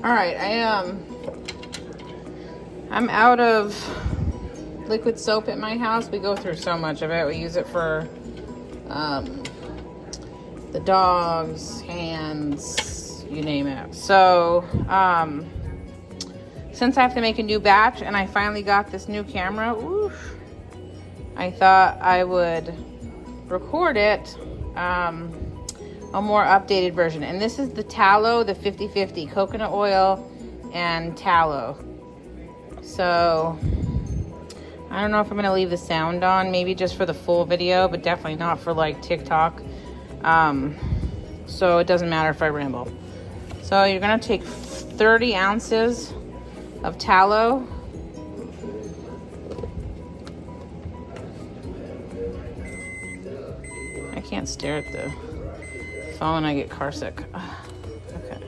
All right, I'm out of liquid soap at my house. We go through so much of it. We use it for the dogs, hands, you name it. So since I have to make a new batch and I finally got this new camera, oof, I thought I would record it, a more updated version. And this is the Tallow, the 50-50, coconut oil and tallow. So I don't know if I'm gonna leave the sound on, maybe just for the full video, but definitely not for like TikTok. So it doesn't matter if I ramble. So you're gonna take 30 ounces of tallow. I can't stare at the phone, I get car sick. Okay.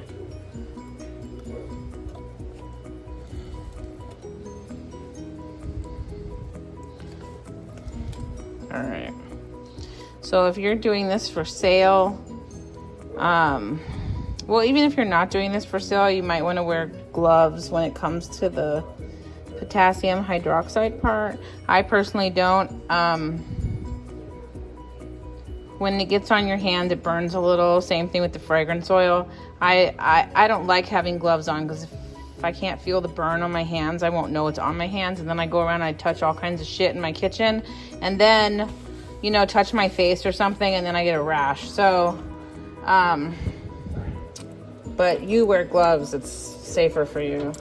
All right. So if you're doing this for sale, well, even if you're not doing this for sale, you might want to wear gloves when it comes to the potassium hydroxide part. I personally don't. When it gets on your hand, it burns a little. Same thing with the fragrance oil. I don't like having gloves on because if I can't feel the burn on my hands, I won't know it's on my hands. And then I go around and I touch all kinds of shit in my kitchen. And then, you know, touch my face or something, and then I get a rash. So, but you wear gloves, it's safer for you.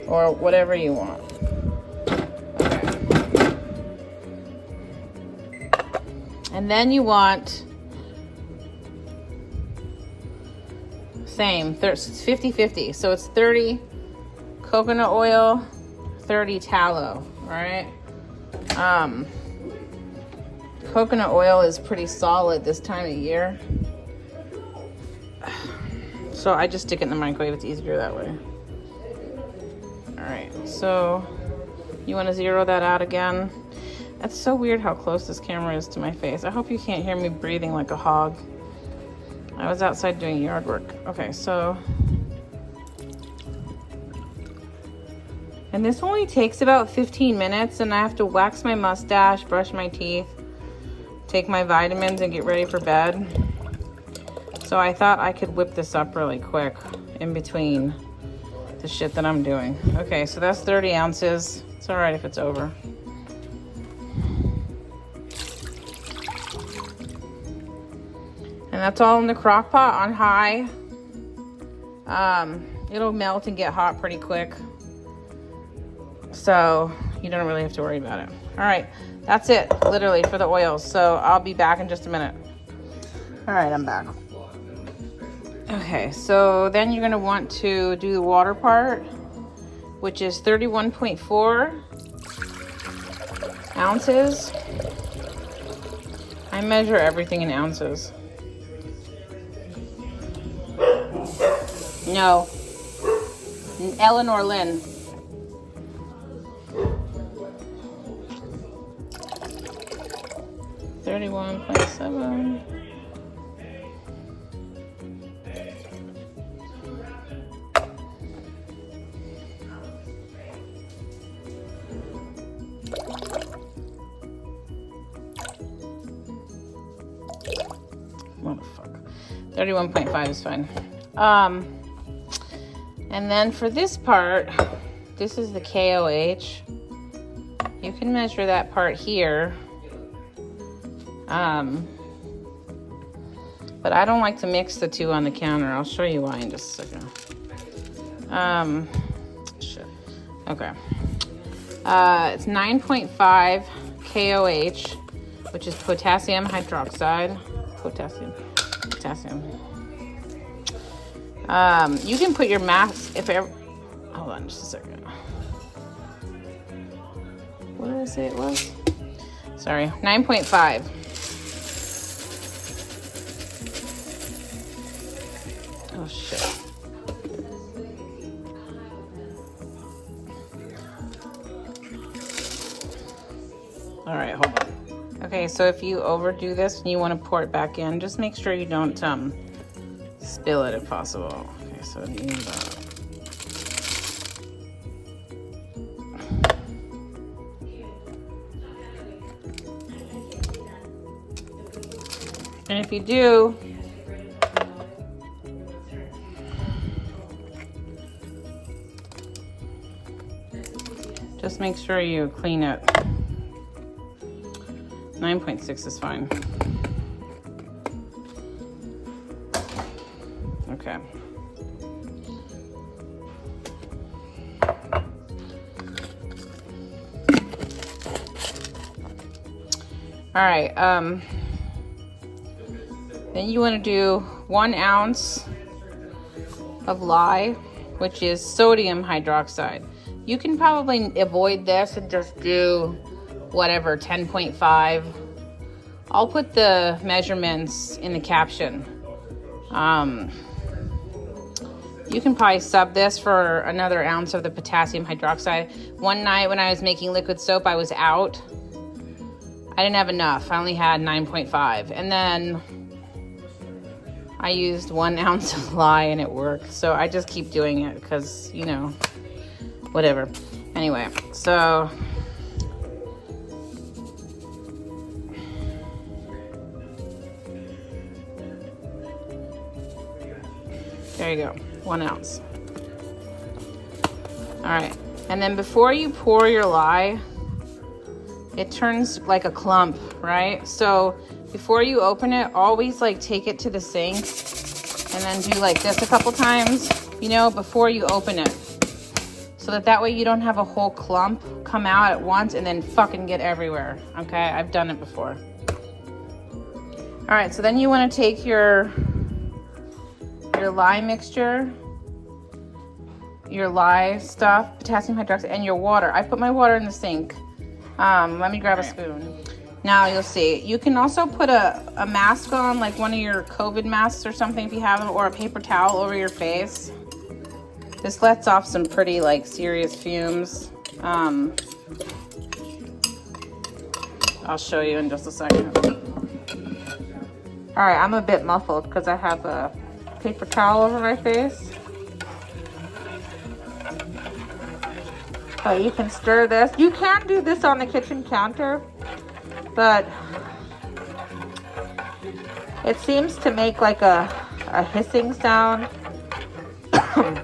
Or whatever you want. Okay. And then you want, same, it's 50-50. So it's 30 coconut oil, 30 tallow, all right? Coconut oil is pretty solid this time of year. So I just stick it in the microwave, it's easier that way. All right, so you wanna zero that out again. That's so weird how close this camera is to my face. I hope you can't hear me breathing like a hog. I was outside doing yard work. Okay, so. And this only takes about 15 minutes, and I have to wax my mustache, brush my teeth, take my vitamins, and get ready for bed. So I thought I could whip this up really quick in between the shit that I'm doing. Okay, so that's 30 ounces. It's all right if it's over. And that's all in the crock pot on high. It'll melt and get hot pretty quick. So you don't really have to worry about it. All right, that's it, literally, for the oils. So I'll be back in just a minute. All right, I'm back. Okay, so then you're gonna want to do the water part, which is 31.4 ounces. I measure everything in ounces. No. Eleanor Lynn. $31.7. Motherfucker. 31.5 is fine. And then for this part, this is the KOH. You can measure that part here. But I don't like to mix the two on the counter. I'll show you why in just a second. Shit. Okay. It's 9.5 KOH, which is potassium hydroxide. Potassium. You can put your mask if ever. Hold on just a second. What did I say it was? Sorry, 9.5. Oh shit. All right, hold on. Okay, so if you overdo this and you want to pour it back in, just make sure you don't spill it if possible. Okay, so you need that. And if you do, just make sure you clean it. 9.6 is fine. Okay. All right, then you want to do 1 ounce of lye, which is sodium hydroxide. You can probably avoid this and just do whatever, 10.5. I'll put the measurements in the caption. You can probably sub this for another ounce of the potassium hydroxide. One night when I was making liquid soap, I was out. I didn't have enough. I only had 9.5. And then I used 1 ounce of lye and it worked. So I just keep doing it because, you know, whatever. Anyway, so there you go, 1 ounce. All right, and then before you pour your lye, it turns like a clump, right? So before you open it, always like take it to the sink and then do like this a couple times, you know, before you open it. So that way you don't have a whole clump come out at once and then fucking get everywhere, okay? I've done it before. All right, so then you wanna take your lye mixture, your lye stuff, potassium hydroxide, and your water. I put my water in the sink. Let me grab a spoon. Now you'll see. You can also put a mask on, like one of your COVID masks or something if you have them, or a paper towel over your face. This lets off some pretty like serious fumes. I'll show you in just a second. All right, I'm a bit muffled because I have a paper towel over my face. You can stir this. You can do this on the kitchen counter, but it seems to make like a hissing sound.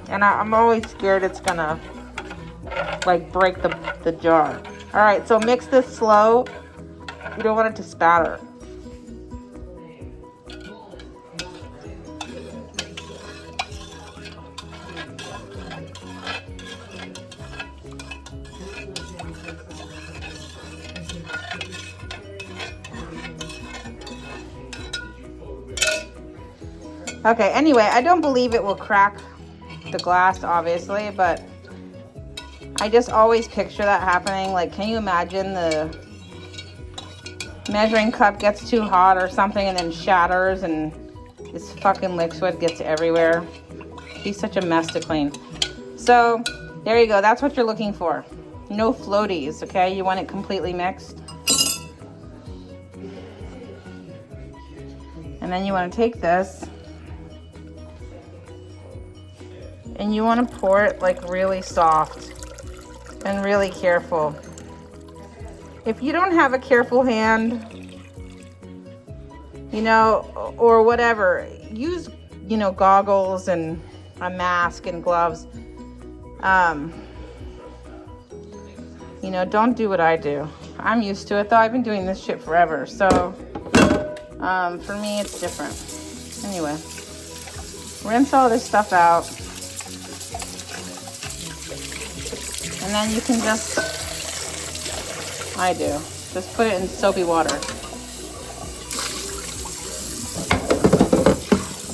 And I'm always scared it's gonna like break the jar. All right, so mix this slow. You don't want it to spatter. Okay, anyway, I don't believe it will crack the glass, obviously, but I just always picture that happening. Like, can you imagine the measuring cup gets too hot or something and then shatters and this fucking liquid gets everywhere? Be such a mess to clean. So, there you go. That's what you're looking for. No floaties, okay? You want it completely mixed. And then you want to take this and you want to pour it like really soft and really careful. If you don't have a careful hand, you know, or whatever, use, you know, goggles and a mask and gloves. You know, don't do what I do. I'm used to it though. I've been doing this shit forever. So for me, it's different. Anyway, rinse all this stuff out. And then you can just, I do, just put it in soapy water.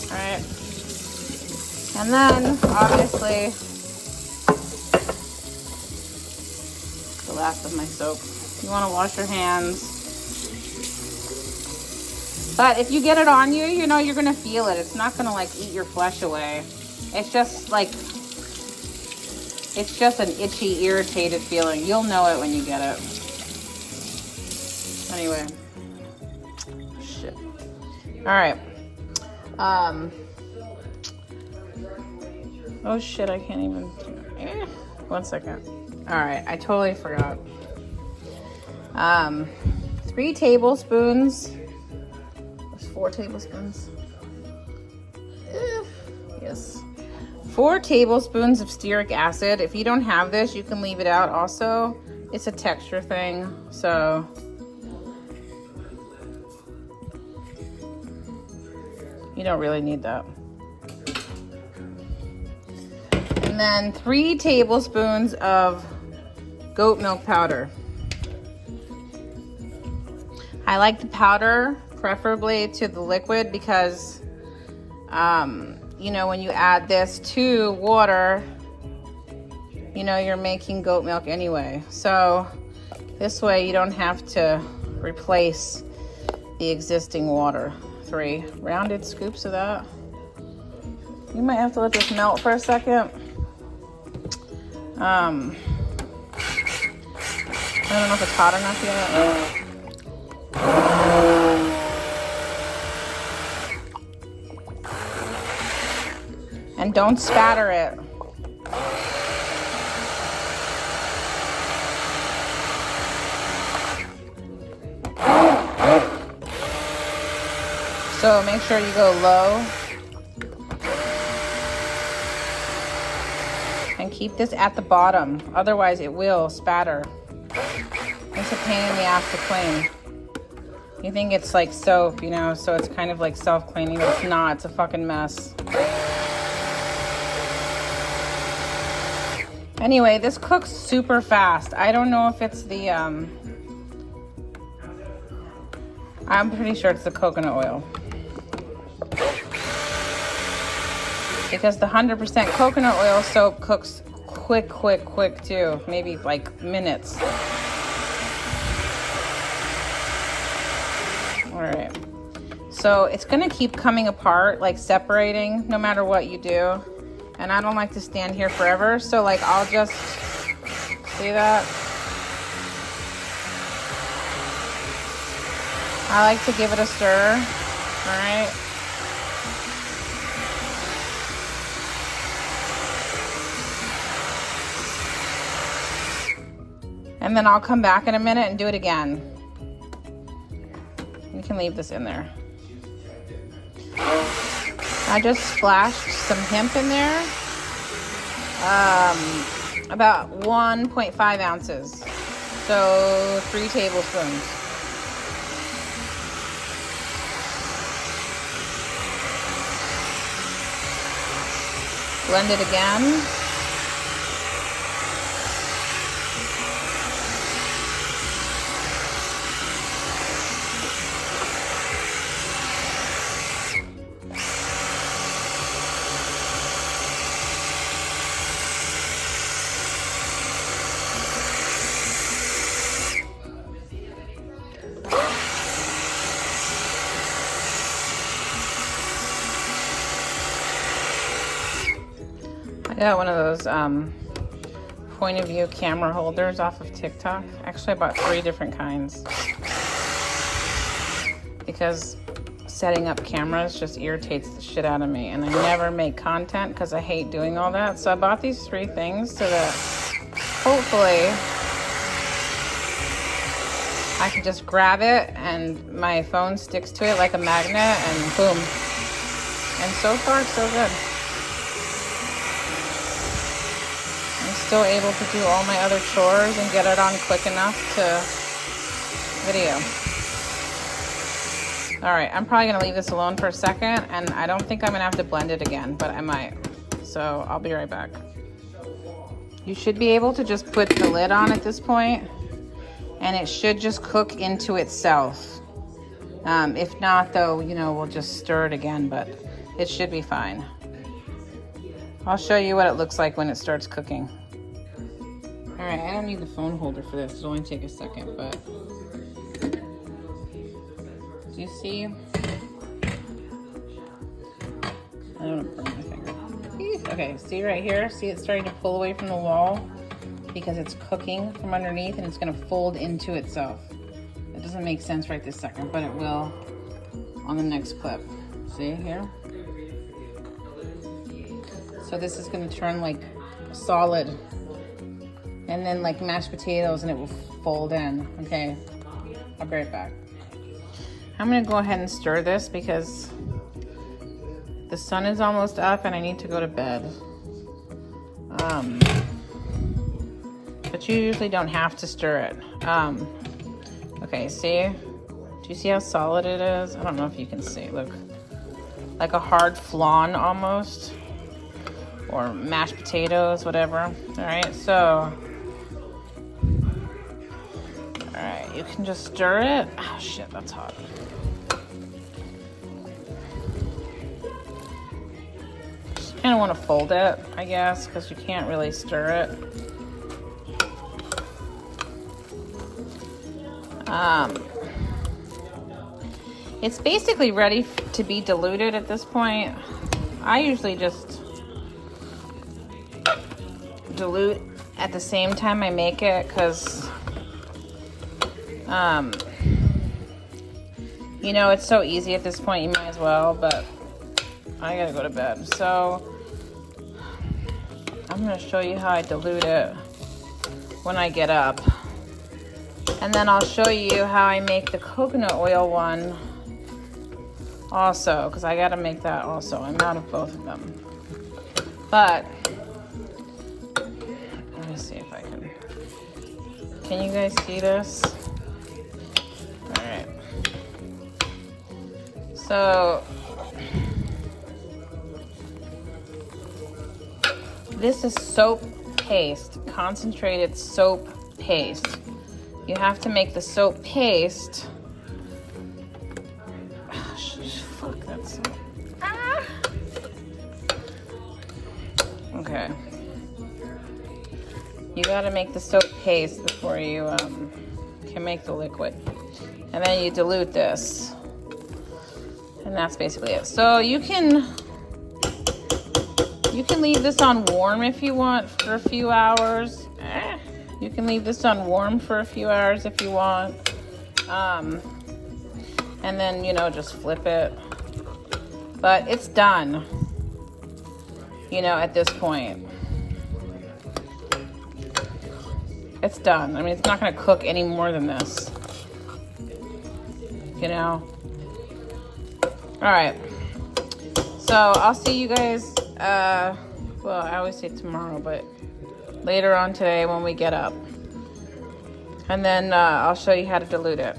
All right. And then, obviously, the last of my soap. You want to wash your hands. But if you get it on you, you know, you're going to feel it. It's not going to, like, eat your flesh away. It's just, like, it's just an itchy, irritated feeling. You'll know it when you get it. Anyway. Shit. All right. Oh, shit, I can't even... 1 second. All right, I totally forgot. 3 tablespoons. 4 tablespoons. Yes. 4 tablespoons of stearic acid. If you don't have this, you can leave it out also. It's a texture thing, so. You don't really need that. And then 3 tablespoons of goat milk powder. I like the powder preferably to the liquid because you know, when you add this to water, you know, you're making goat milk anyway. So this way you don't have to replace the existing water. 3 rounded scoops of that. You might have to let this melt for a second. I don't know if it's hot enough yet. And don't spatter it. So make sure you go low. And keep this at the bottom, otherwise it will spatter. It's a pain in the ass to clean. You think it's like soap, you know, so it's kind of like self-cleaning, but it's not. It's a fucking mess. Anyway, this cooks super fast. I don't know if it's the, I'm pretty sure it's the coconut oil. Because the 100% coconut oil soap cooks quick too. Maybe like minutes. All right. So it's gonna keep coming apart, like separating no matter what you do. And I don't like to stand here forever. So like I'll just, see that? I like to give it a stir, all right? And then I'll come back in a minute and do it again. You can leave this in there. I just splashed some hemp in there. About 1.5 ounces. So 3 tablespoons. Blend it again. I got one of those point of view camera holders off of TikTok. Actually, I bought 3 different kinds because setting up cameras just irritates the shit out of me, and I never make content because I hate doing all that. So I bought these 3 things so that hopefully I can just grab it and my phone sticks to it like a magnet and boom. And so far, so good. Still able to do all my other chores and get it on quick enough to video. All right, I'm probably gonna leave this alone for a second, and I don't think I'm gonna have to blend it again, but I might. So I'll be right back. You should be able to just put the lid on at this point, and it should just cook into itself. If not though, you know, we'll just stir it again, but it should be fine. I'll show you what it looks like when it starts cooking. All right, I don't need the phone holder for this. It'll only take a second, but do you see? I don't want to burn my finger. Okay, see right here? See it's starting to pull away from the wall because it's cooking from underneath and it's gonna fold into itself. It doesn't make sense right this second, but it will on the next clip. See here? So this is gonna turn like solid and then like mashed potatoes and it will fold in. Okay, I'll be right back. I'm gonna go ahead and stir this because the sun is almost up and I need to go to bed. But you usually don't have to stir it. Okay, see? Do you see how solid it is? I don't know if you can see, look. Like a hard flan almost. Or mashed potatoes, whatever. All right, so. All right, you can just stir it. Oh shit, that's hot. Just kind of want to fold it, I guess, because you can't really stir it. It's basically ready to be diluted at this point. I usually just dilute at the same time I make it because, you know, it's so easy at this point, you might as well, but I gotta go to bed. So I'm gonna show you how I dilute it when I get up. And then I'll show you how I make the coconut oil one also, because I got to make that also. I'm out of both of them. But, let me see if I can you guys see this? All right. So, this is soap paste, concentrated soap paste. You have to make the soap paste. Fuck, that's. Ah. Okay. You gotta make the soap paste before you can make the liquid. And then you dilute this. And that's basically it. So you can leave this on warm if you want for a few hours. You can leave this on warm for a few hours if you want. And then, you know, just flip it. But it's done, you know, at this point. It's done. I mean, it's not going to cook any more than this, you know. All right. So I'll see you guys, well, I always say tomorrow, but later on today when we get up. And then I'll show you how to dilute it.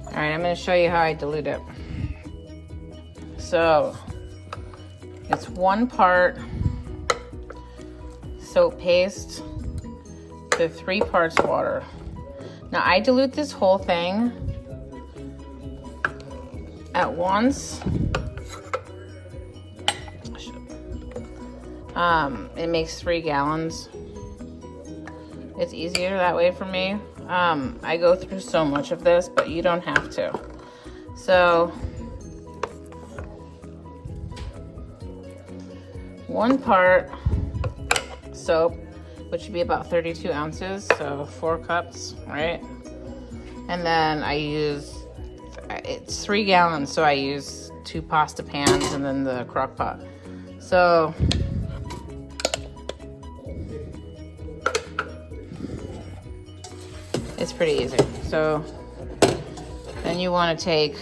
All right, I'm going to show you how I dilute it. So it's 1 part soap paste to 3 parts water. Now I dilute this whole thing at once. It makes 3 gallons. It's easier that way for me. I go through so much of this, but you don't have to. So 1 part soap, which would be about 32 ounces, so 4 cups, right? And then I use, it's 3 gallons, so I use 2 pasta pans and then the crock pot. So it's pretty easy. So then you want to take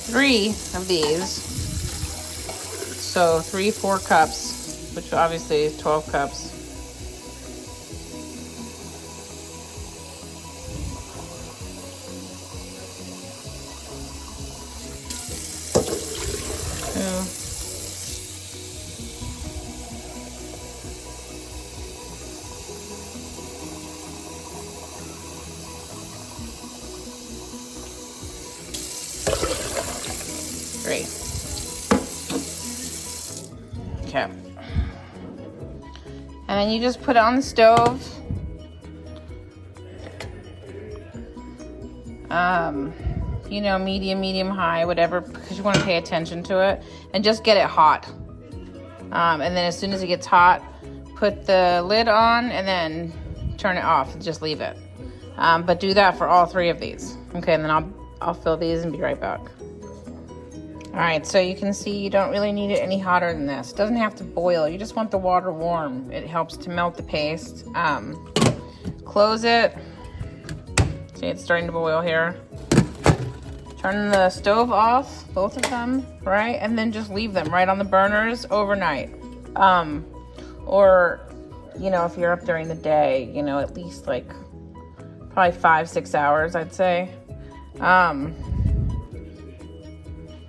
three of these. So 4 cups, which obviously is 12 cups. Great. Okay. And then you just put it on the stove. You know, medium, high, whatever, because you want to pay attention to it. And just get it hot. And then as soon as it gets hot, put the lid on and then turn it off. Just leave it. But do that for all 3 of these. Okay, and then I'll fill these and be right back. All right, so you can see you don't really need it any hotter than this. It doesn't have to boil. You just want the water warm. It helps to melt the paste. Close it. See, it's starting to boil here. Turn the stove off, both of them, right? And then just leave them right on the burners overnight. Or, you know, if you're up during the day, you know, at least like probably 5-6 hours, I'd say.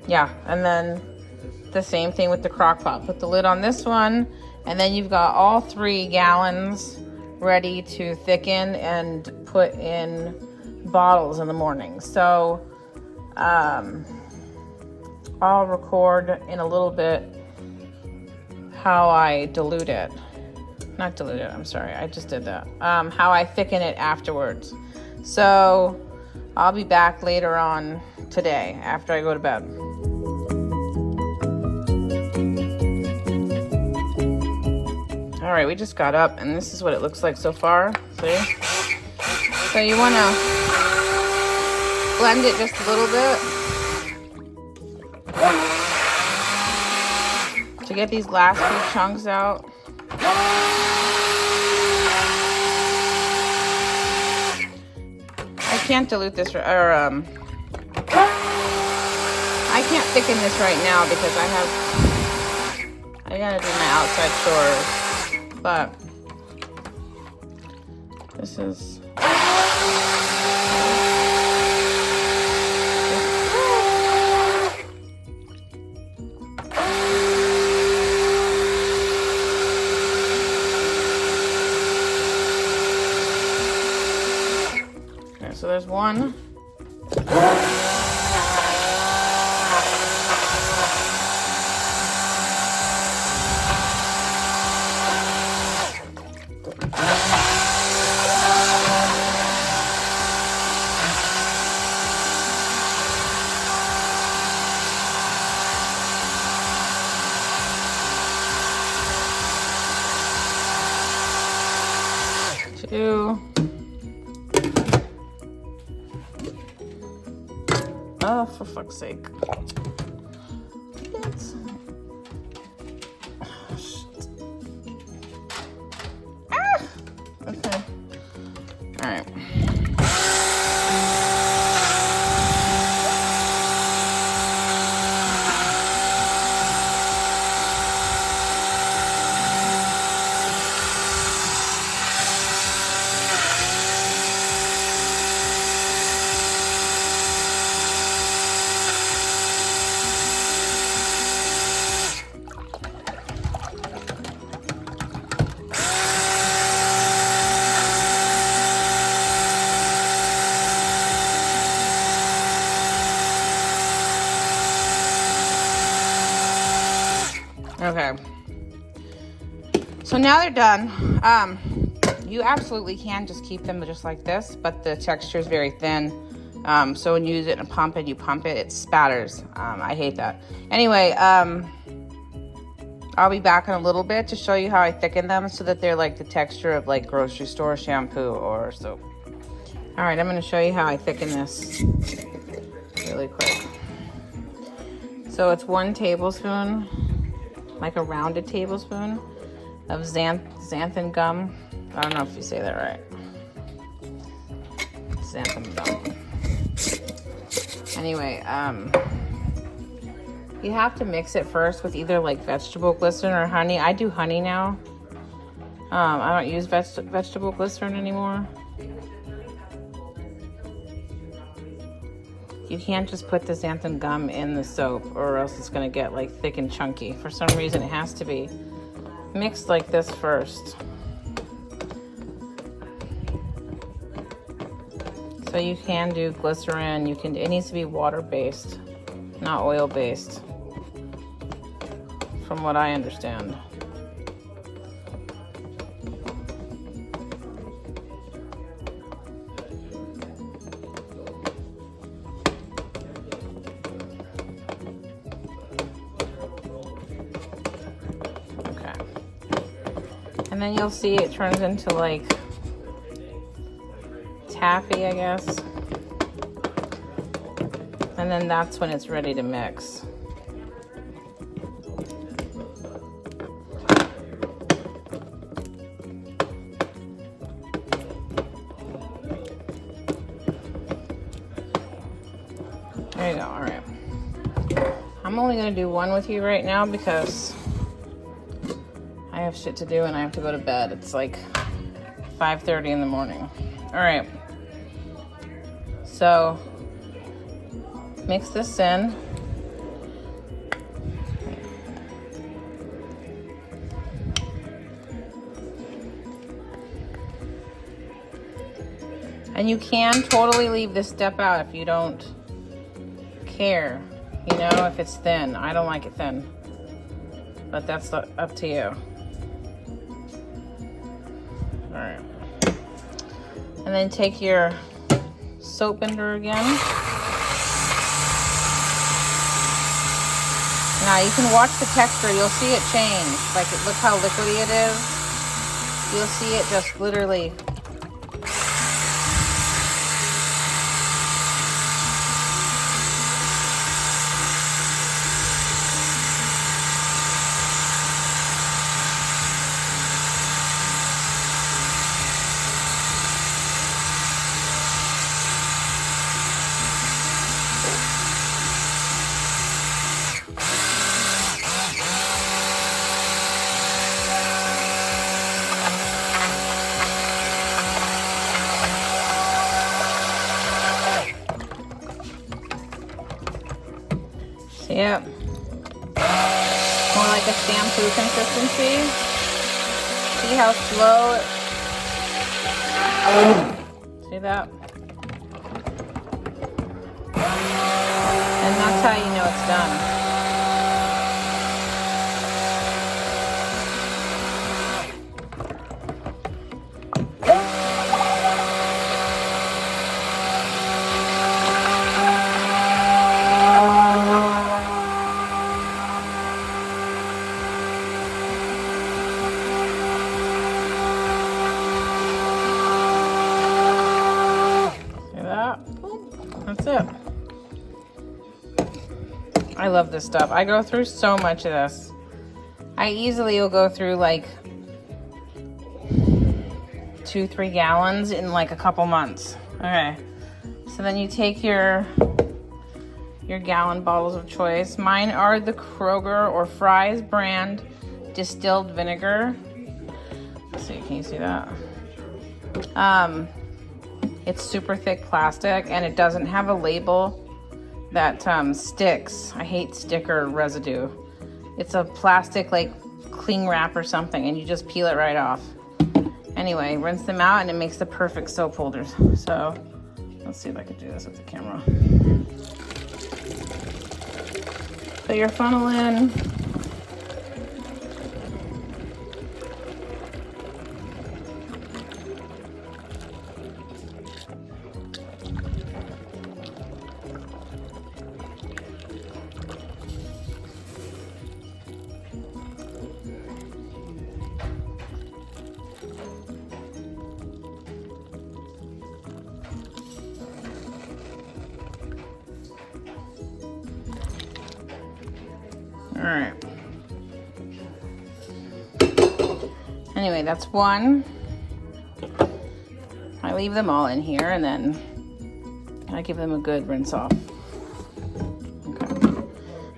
Yeah, and then the same thing with the crock pot. Put the lid on this one, and then you've got all 3 gallons ready to thicken and put in bottles in the morning. So I'll record in a little bit how I dilute it. Not dilute it, I'm sorry, I just did that. How I thicken it afterwards. So I'll be back later on today after I go to bed. All right, we just got up and this is what it looks like so far. See? So you want to blend it just a little bit to get these last few chunks out. I can't dilute this, or I can't thicken this right now because I gotta do my outside chores, but this is okay, so there's one. Oh, for fuck's sake. Okay. All right. Okay, so now they're done. You absolutely can just keep them just like this, but the texture is very thin. So when you use it and pump it, it spatters. I hate that. Anyway, I'll be back in a little bit to show you how I thicken them so that they're like the texture of like grocery store shampoo or soap. All right, I'm gonna show you how I thicken this really quick. So it's 1 tablespoon, like a rounded tablespoon of xanthan gum. I don't know if you say that right. Xanthan gum. Anyway, you have to mix it first with either like vegetable glycerin or honey. I do honey now. I don't use vegetable glycerin anymore. You can't just put the xanthan gum in the soap or else it's gonna get like thick and chunky. For some reason it has to be mixed like this first. So you can do glycerin, it needs to be water-based, not oil-based, from what I understand. And then you'll see it turns into like taffy, I guess. And then that's when it's ready to mix. I'm only gonna do one with you right now because I have shit to do and I have to go to bed. It's like 5:30 in the morning. All right. So mix this in. And you can totally leave this step out if you don't care, you know, if it's thin. I don't like it thin, but that's up to you. All right. And then take your soap bender again. Now you can watch the texture. You'll see it change. Like, look how liquidy it is. You'll see it just literally. Yep. More like a shampoo consistency. See how slow it... See that? And that's how you know it's done. That's it. I love this stuff. I go through so much of this. I easily will go through like 2-3 gallons in like a couple months. Okay. So then you take your gallon bottles of choice. Mine are the Kroger or Fry's brand distilled vinegar. Let's see, can you see that? It's super thick plastic and it doesn't have a label that sticks. I hate sticker residue. It's a plastic like cling wrap or something and you just peel it right off. Anyway, rinse them out and it makes the perfect soap holders. So let's see if I can do this with the camera. Put your funnel in. All right. Alright, that's one. I leave them all in here and then I give them a good rinse off. Okay.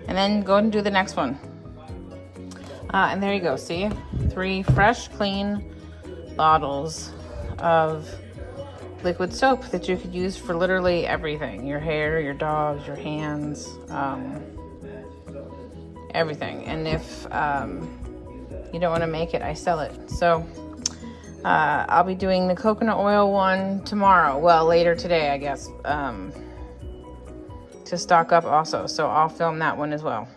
And then go and do the next one. And there you go, see? 3 fresh, clean bottles of liquid soap that you could use for literally everything. Your hair, your dogs, your hands, everything. And if you don't want to make it, I sell it. So I'll be doing the coconut oil one tomorrow. Well, later today, I guess, to stock up also. So I'll film that one as well.